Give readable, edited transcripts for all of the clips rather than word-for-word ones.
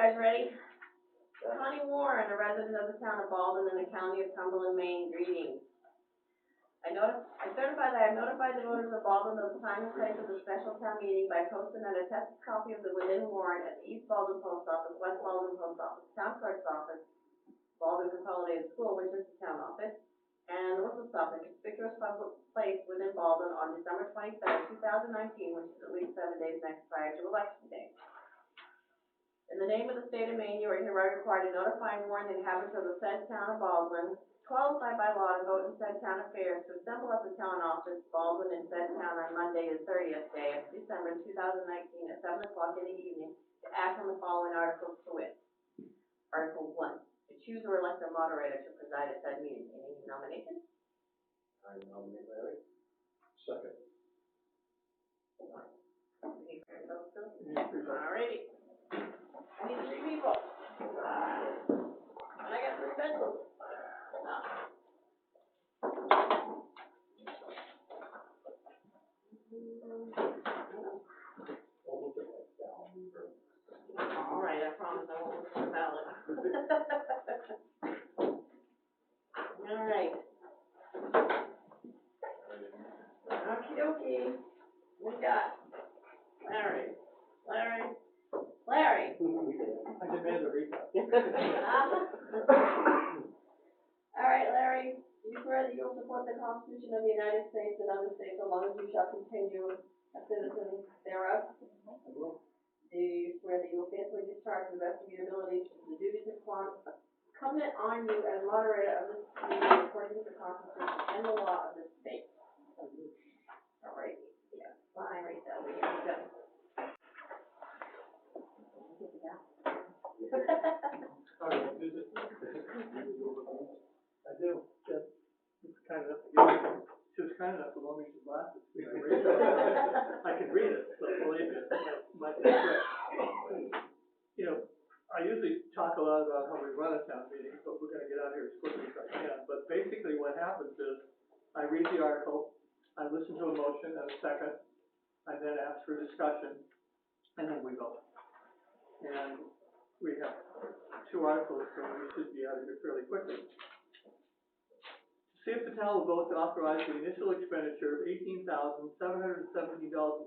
guys ready? Connie Warren, a resident of the town of Baldwin in the county of Cumberland, Maine, greetings. I certify that I have notified the voters of Baldwin of the time and place of the special town meeting by posting an attested copy of the within warrant at the East Baldwin Post Office, West Baldwin Post Office, Town Clerk's Office, Baldwin Consolidated School, which is the town office, and the whistle stop in conspicuous public place within Baldwin on December 23rd, 2019, which is at least 7 days next prior to election day. In the name of the state of Maine, you are hereby required to notify and warn the inhabitants of the said town of Baldwin, qualified by law to vote in said town affairs, to assemble at the town office, Baldwin, in said town on Monday, the 30th day of December 2019 at 7 o'clock in the evening, to act on the following articles to wit. Article 1, to choose or elect a moderator to preside at said meeting. Any nominations? I nominate Larry. Second. Alrighty. I need 3 people. And I got 3 pencils. Alright, I promise I won't look at the ballot. Alright. Okie dokie. We got Larry. I demand a recap. Alright, Larry, do you swear that you will support the Constitution of the United States and other states so long as you shall continue a citizen thereof? I will. Do you swear that you will faithfully discharge to the best of your ability the duties incumbent on you as moderator of this meeting according to the Constitution and the law of this state? Alright, yeah, fine, right there, we have to go. I do. Yeah. It's kind enough to she was kind enough to loan me some glasses. I can read it, so believe me, my secret. You know, I usually talk a lot about how we run a town meeting, but we're going to get out here as quickly as I can. But basically what happens is I read the article, I listen to a motion and a second, I then ask for discussion, and then we vote. And we have 2 articles, so we should be out of here fairly quickly. See if the town will vote to authorize the initial expenditure of $18,717.46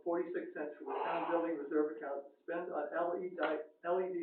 for the town building reserve account to spend on LED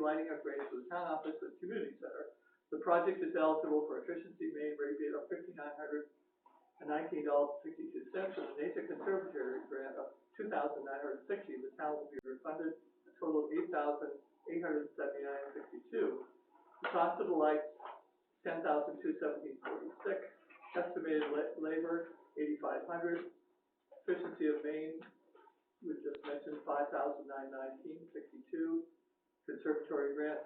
lighting upgrades for the town office and community center. The project is eligible for efficiency Maine rebate of $1,519.62 for the Nature Conservatory grant of $2,960. The town will be refunded a total of $8,879.62. The cost of the lights, $10,217.46. Estimated labor, $8,500. Efficiency of Maine, we just mentioned, $5,919.62. Conservatory grant,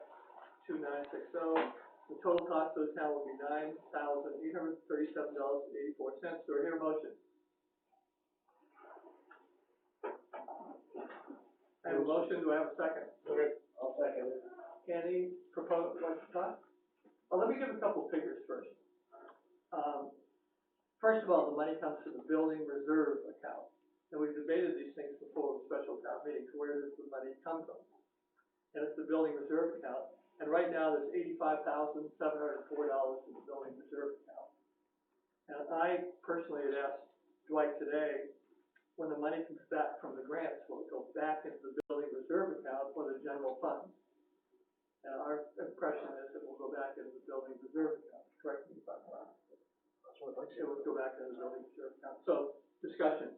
$2,960. The total cost of the town will be $9,837.84. Do I hear a motion? I have a motion. Do I have a second? Okay, I'll second it. Any proposed thoughts? Let me give a couple figures first. First of all, the money comes from the building reserve account. And we've debated these things before with special town meetings. Where does the money come from? And it's the building reserve account. And right now there's $85,704 in the building reserve account. And I personally had asked Dwight today, when the money comes back from the grants, will it go back into the building reserve account or the general fund? And our impression is it will go back into the building reserve account. Correct me if I'm wrong. It would go back into the building reserve account. So, discussion.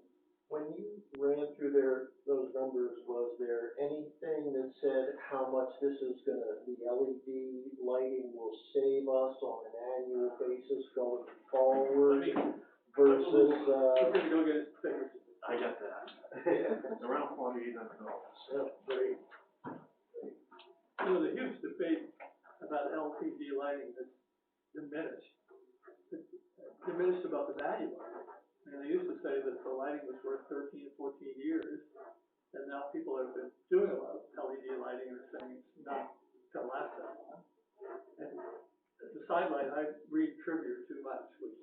When you ran through those numbers, was there anything that said how much the LED lighting will save us on an annual basis going forward versus? We're going to go get his figures. I got that. It's around $4,800. Yeah, great. There was a huge debate about LED lighting that's diminished. Diminished about the value of it. And they used to say that the lighting was worth 13 or 14 years, and now people have been doing a lot of LED lighting and are saying it's not going to last that long. And the sidelight, I read trivia too much, which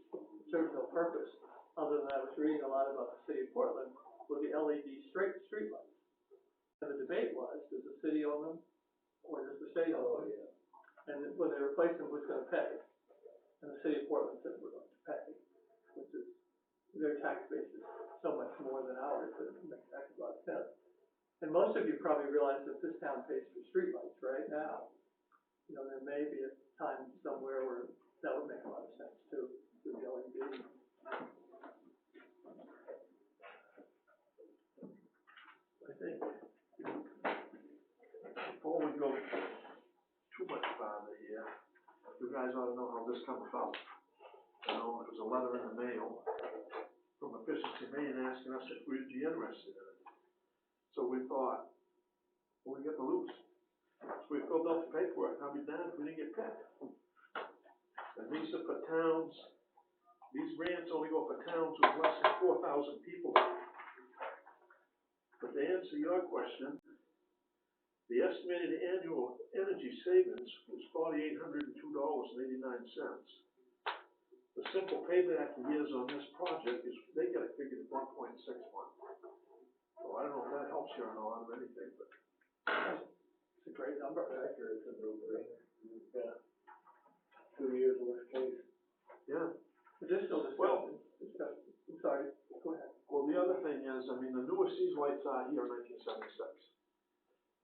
serves no purpose, other than I was reading a lot about the city of Portland with the LED street lights. And the debate was, does the city own them, or does the state Oh, yeah. And when they replaced them, who's gonna pay? And the city of Portland said, we're going to pay, which is, their tax base is so much more than ours, that it makes a heck of a lot of sense. And most of you probably realize that this town pays for streetlights right now. You know, there may be a time somewhere where that would make a lot of sense too, with the LED. I think, before we go too much farther here, you guys ought to know how this come about. You know, it was a letter in the mail from Efficiency Maine asking us if we'd be interested in it. So we thought, well, we get the loose. So we filled out the paperwork, I'll be damned if we didn't get picked. And these are for towns, these grants only go for towns with less than 4,000 people. But to answer your question, the estimated annual energy savings was $4,802.89. The simple payback years on this project is, they got it figured at 1.61. So I don't know if that helps you or not or anything, but. It's a great number. Accurate, it's a no-brainer. Yeah. 2 years worst case. Yeah. Additional discussion, I'm sorry, go ahead. Well, the other thing is, I mean, the newest these lights are here in 1976.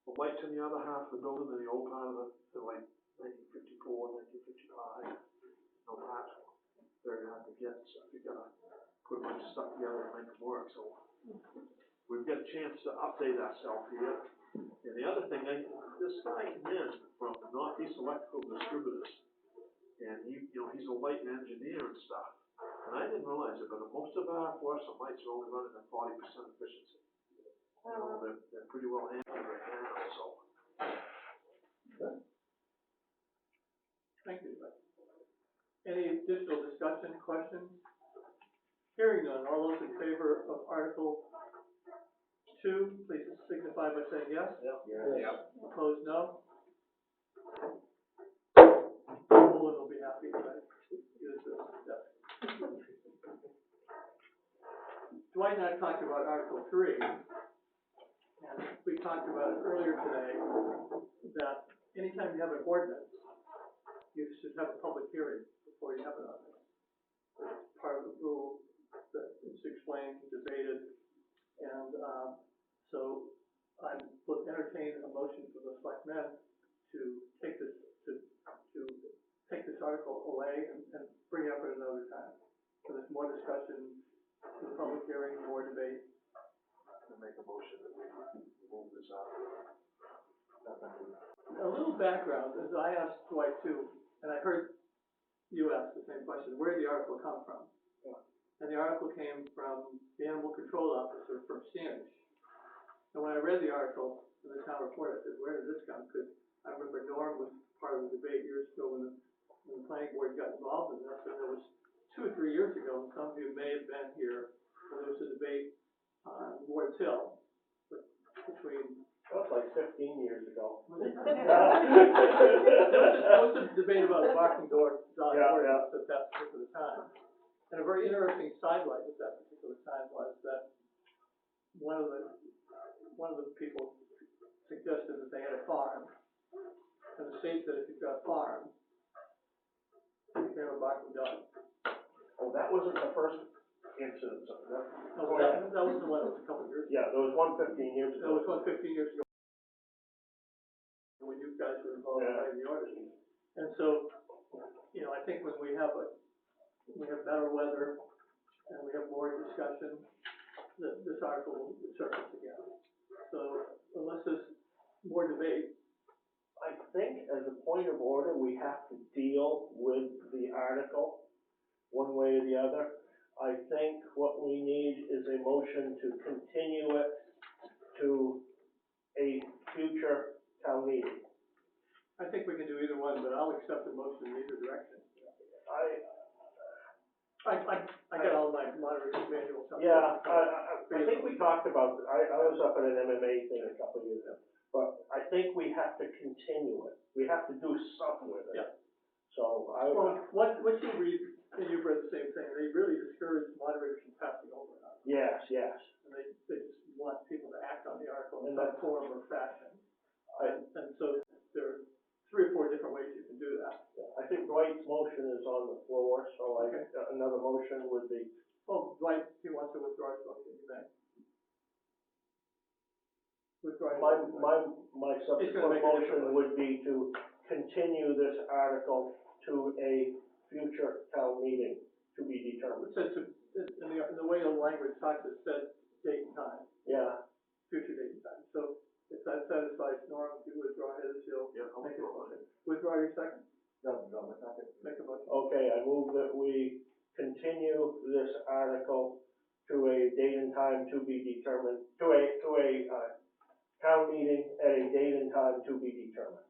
The lights in the other half of the building, in the old part of the like 1954, 1955, no parts, very hard to get, so you gotta put a bunch of stuff together to make them work, so we've got a chance to update ourselves here. And the other thing, this guy came in from Northeast Electrical Distributors, and he, you know, he's a light engineer and stuff. And I didn't realize it, but most of our fluorescent lights are only running at 40% efficiency. You know, they're pretty well handled right now, so. Thank you. Any additional discussion, questions? Hearing none, all those in favor of Article 2, please signify by saying yes. Yeah. Opposed, no. Olin will be happy, right? Dwight and I talked about Article 3, and we talked about it earlier today, that anytime you have an ordinance, you should have a public hearing before you have it on there. It's part of the rule that it's explained, debated, and so I would entertain a motion for the Selectmen to take this take this article away and bring it up at another time. So there's more discussion, the public hearing, more debate. I'm gonna make a motion that we move this out. A little background, as I asked Dwight too, and I heard you ask the same question, where did the article come from? Yeah. And the article came from the animal control officer from Standish. And when I read the article in the town report, I said, where did this come? Because I remember Norm was part of the debate years ago when the planning board got involved in this, and there was 2 or 3 years ago, and some of you may have been here, when there was a debate on Ward's Hill between. That was like 15 years ago. There was a debate about the barking dog ordinance at that particular time. And a very interesting sidelight at that particular time was that one of the people suggested that they had a farm, and the state said if you've got a farm, you can have a barking dog. Oh, that wasn't the first incident of that. No, that was the one that was a couple of years ago. Yeah, there was one 15 years That ago. was one 15 years ago when you guys were involved in writing the ordinance. And so, you know, I think when we have better weather and we have more discussion, this article will surface again. So unless there's more debate. I think as a point of order, we have to deal with the article one way or the other. I think what we need is a motion to continue it to a future town meeting. I think we can do either one, but I'll accept the motion in either direction. I got all my moderator's manual stuff. Yeah, I think we talked about, I was up at an MMA thing a couple of years ago, but I think we have to continue it. We have to do something with it. Yeah. So Well, what you read, and you've read the same thing, they really discourage moderators from passing over it. Yes. And they just want people to act on the article in And some form or fashion. And so they're think Dwight's motion is on the floor, so Okay. another motion would be, Well, Dwight, if he wants to withdraw his motion, you may. Withdraw his motion. my It's gonna subsequent make a difference. motion would be to continue this article to a future town meeting to be determined. It says, in the way the language talks, it says date and time, Yeah, future date and time. So if that satisfies Norm, if you withdraw his, he'll Yeah, I'll make a withdraw motion. Withdraw your second, no, my second. make a motion. Okay, I move that we continue this article to a date and time to be determined, to a town meeting at a date and time to be determined.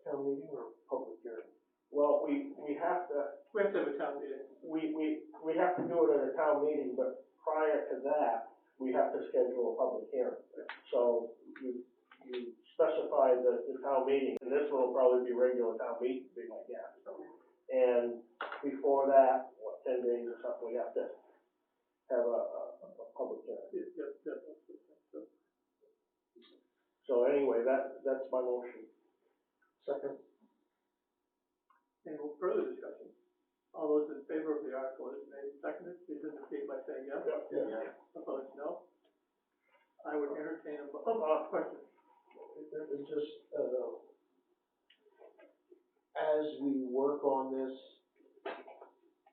Town meeting or public hearing? Well, we have to, We have to have a town meeting. we have to do it at a town meeting, but prior to that, we have to schedule a public hearing. So you specify the town meeting, and this one will probably be regular town meeting, be my guess. And before that, 10 days or something, we have to have a public hearing. Yes. So anyway, that's my motion. Second. Any further discussion? All those in favor of the article as made and seconded, please indicate by saying yes. Yeah. Opposed, no. I would entertain a, question. It's just, as we work on this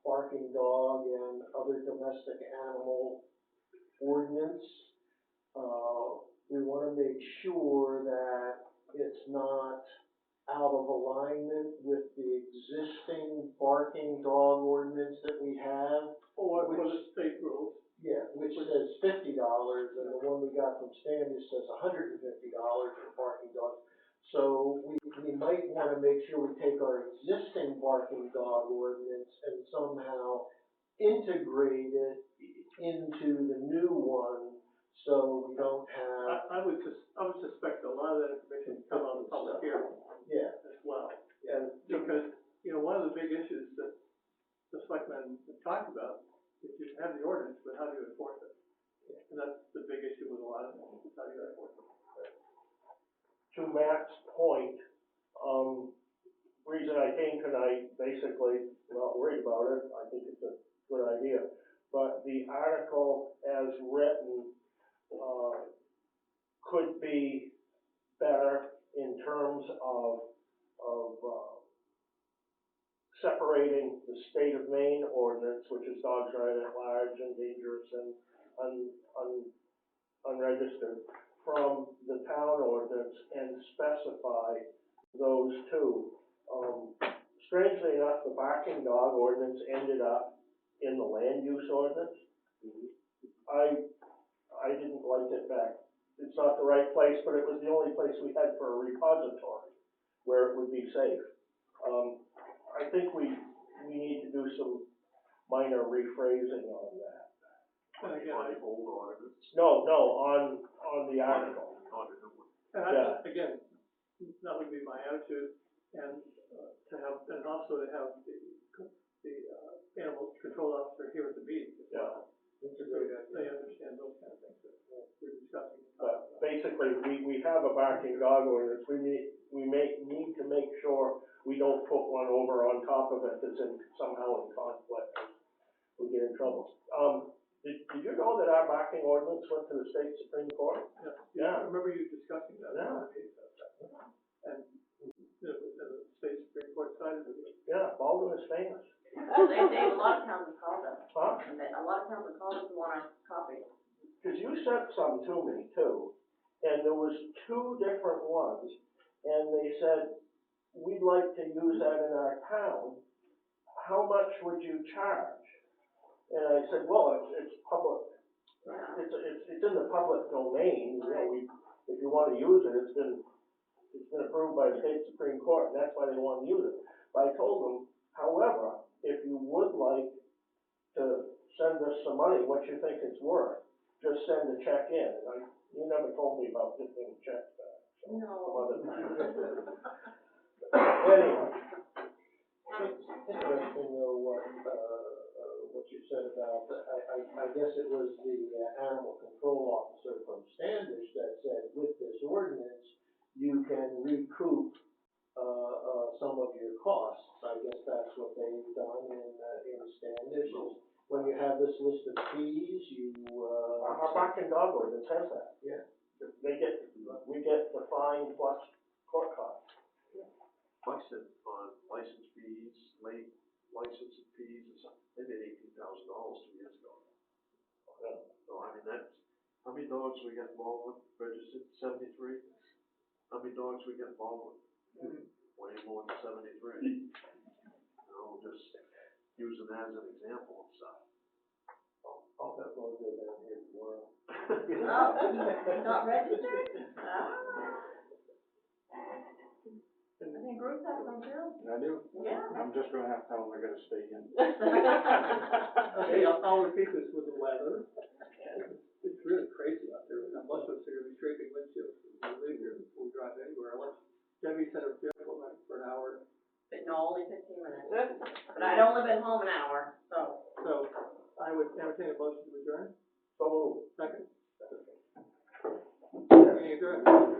barking dog and other domestic animal ordinance, we wanna make sure that it's not out of alignment with the existing barking dog ordinance that we have. Or the state rules. Yeah, which says $50, and the one we got from Standish says $150 for barking dogs. So we might wanna make sure we take our existing barking dog ordinance and somehow integrate it into the new one, so we don't have. I would suspect a lot of that information will come out of the public hearing. Yeah. As well. And Because, one of the big issues that the selectmen have talked about is you have the ordinance, but how do you enforce it? And that's the big issue with a lot of things, is how do you enforce it? to Matt's point, reason I came tonight, basically, not worried about it, I think it's a good idea, but the article as written, could be better in terms of separating the state of Maine ordinance, which is dogs right at large and dangerous and unregistered, from the town ordinance and specify those two. Strangely enough, the barking dog ordinance ended up in the land use ordinance. I didn't like it back. It's not the right place, but it was the only place we had for a repository where it would be safe. I think we need to do some minor rephrasing on that. And again, On the old ordinance. No, on the article. and Yeah. Again, that would be my attitude, and and also to have the animal control officer here at the meeting. Yeah. So they understand those kind of things that we're discussing. But basically, we have a barking dog ordinance. We need to make sure we don't put one over on top of it that's somehow in conflict. We get in trouble. Did you know that our barking ordinance went to the state Supreme Court? Yeah. I remember you discussing that. Yeah. And the state Supreme Court sided with it. Yeah, Baldwin is famous. A lot of towns have called them. Huh? A lot of towns have called us and want a copy. Because you sent some to me too, and there was two different ones, and they said, we'd like to use that in our town. How much would you charge? And I said, well, it's public. It's in the public domain. If you want to use it, it's been approved by the state Supreme Court, and that's why they want to use it. But I told them, however, if you would like to send us some money, what you think it's worth, just send a check in. And you never told me about getting checks back. So No. some other time. Anyway, interesting though what you said about, I guess it was the animal control officer from Standish that said with this ordinance, you can recoup some of your costs. I guess that's what they've done in Standish, is when you have this list of fees, you, Our back and dog ordinance has that. Yeah. We get the fine plus court costs. Buxton on license fees, late licensing fees, and stuff, they made $18,000 2 years ago. So, I mean, that's, how many dogs we get involved with, registered, 73? How many dogs we get involved with? Way more than 73. You know, just using that as an example of stuff. I'll definitely go down here tomorrow. Oh, not registered? Ah. I think Bruce has some too. I do. Yeah. I'm just gonna have to tell them I gotta stay in. Okay, I'll repeat this with the weather. It's really crazy out there, and most of us are gonna be scraping windshields when we leave here before we drive anywhere, unless Debbie said her vehicle running for an hour. But no, only 15 minutes. But I'd only been home an hour, so. So, I would entertain a motion to adjourn. So moved. Second. Meeting adjourned.